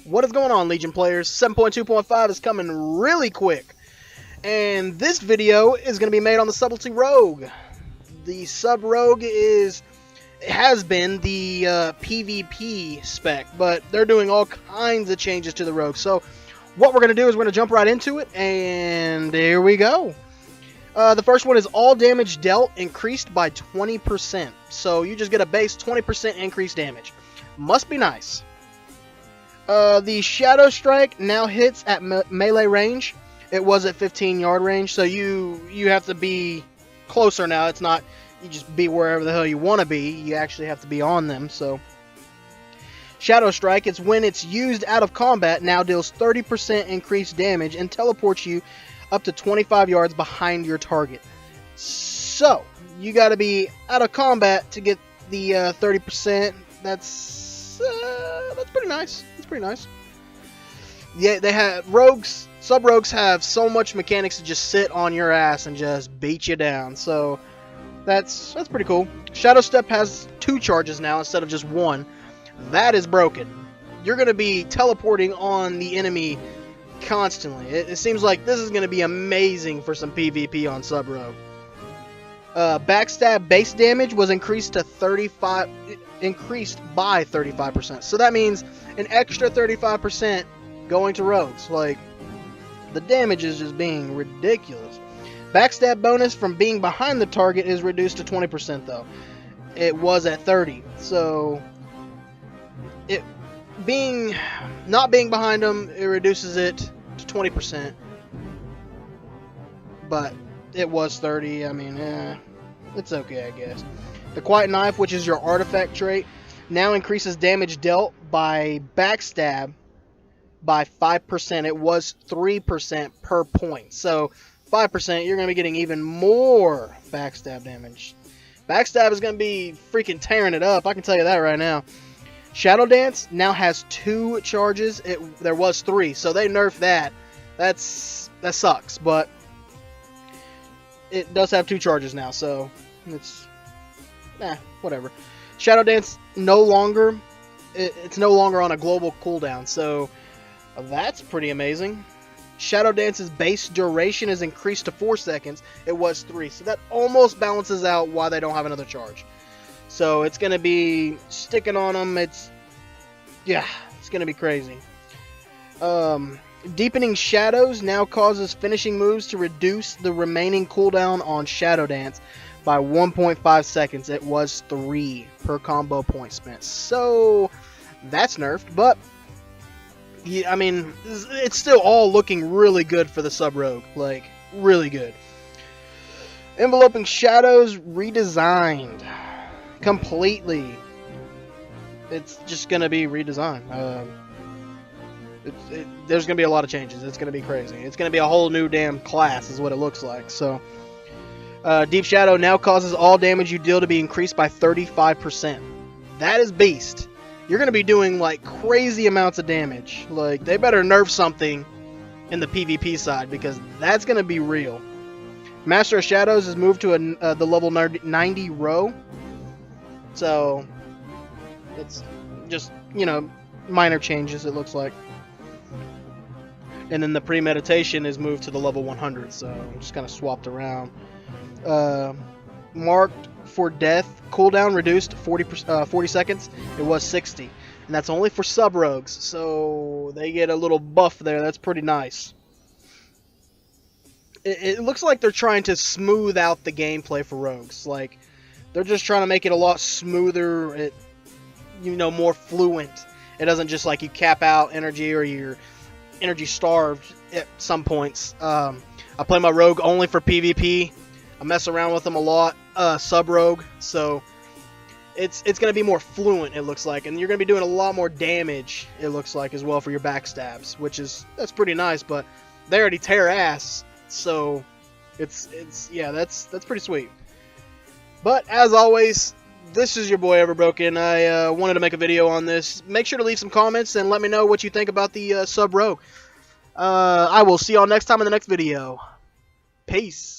What is going on, Legion players? 7.2.5 is coming really quick. And this video is going to be made on the Subtlety Rogue. The Sub Rogue has been the PvP spec, but they're doing all kinds of changes to the Rogue. So what we're going to do is we're going to jump right into it, and here we go. The first one is all damage dealt increased by 20%. So you just get a base 20% increased damage. Must be nice. The Shadow Strike now hits at melee range. It was at 15-yard range, so you have to be closer now. It's not you just be wherever the hell you want to be. You actually have to be on them. So Shadow Strike, it's when it's used out of combat, now deals 30% increased damage and teleports you up to 25 yards behind your target. So you got to be out of combat to get the 30%. That's pretty nice. That's pretty nice. Yeah, they have sub rogues have so much mechanics to just sit on your ass and just beat you down. So that's pretty cool. Shadow Step has 2 charges now instead of just 1. That is broken. You're going to be teleporting on the enemy constantly. It seems like this is going to be amazing for some PvP on Sub Rogue. Backstab base damage was increased by 35%. So that means an extra 35% going to rogues. Like, the damage is just being ridiculous. Backstab bonus from being behind the target is reduced to 20% though. It was at 30. So not being behind them, it reduces it to 20%. But it was 30. I mean, it's okay, I guess. The Quiet Knife, which is your artifact trait, now increases damage dealt by backstab by 5%. It was 3% per point. So 5%, you're going to be getting even more backstab damage. Backstab is going to be freaking tearing it up. I can tell you that right now. Shadow Dance now has 2 charges. There was 3, so they nerfed that. That sucks, but it does have 2 charges now, so it's whatever. Shadow Dance it's no longer on a global cooldown, so that's pretty amazing. Shadow Dance's base duration is increased to 4 seconds. It was 3, so that almost balances out why they don't have another charge. So it's going to be sticking on them. It's going to be crazy. Deepening Shadows now causes finishing moves to reduce the remaining cooldown on Shadow Dance by 1.5 seconds. It was 3 per combo point spent. So that's nerfed, but yeah, I mean, it's still all looking really good for the Sub Rogue. Like, really good. Enveloping Shadows redesigned completely. It's just going to be redesigned. There's going to be a lot of changes. It's going to be crazy. It's going to be a whole new damn class is what it looks like. So, Deep Shadow now causes all damage you deal to be increased by 35%. That is beast. You're going to be doing like crazy amounts of damage. Like, they better nerf something in the PvP side because that's going to be real. Master of Shadows is moved to the level 90 row. So, it's just, minor changes it looks like. And then the Premeditation is moved to the level 100, so I'm just kind of swapped around. Marked for Death cooldown reduced 40 seconds. It was 60, and that's only for sub rogues, so they get a little buff there. That's pretty nice. It looks like they're trying to smooth out the gameplay for rogues. Like, they're just trying to make it a lot smoother, more fluent. It doesn't just like you cap out energy or you're energy starved at some points. I play my rogue only for PvP. I mess around with them a lot, sub rogue, so it's going to be more fluent, it looks like, and you're going to be doing a lot more damage, it looks like, as well for your backstabs, that's pretty nice, but they already tear ass, so that's pretty sweet. But as always, this is your boy Everbroken. I wanted to make a video on this. Make sure to leave some comments and let me know what you think about the Sub Rogue. I will see y'all next time in the next video. Peace.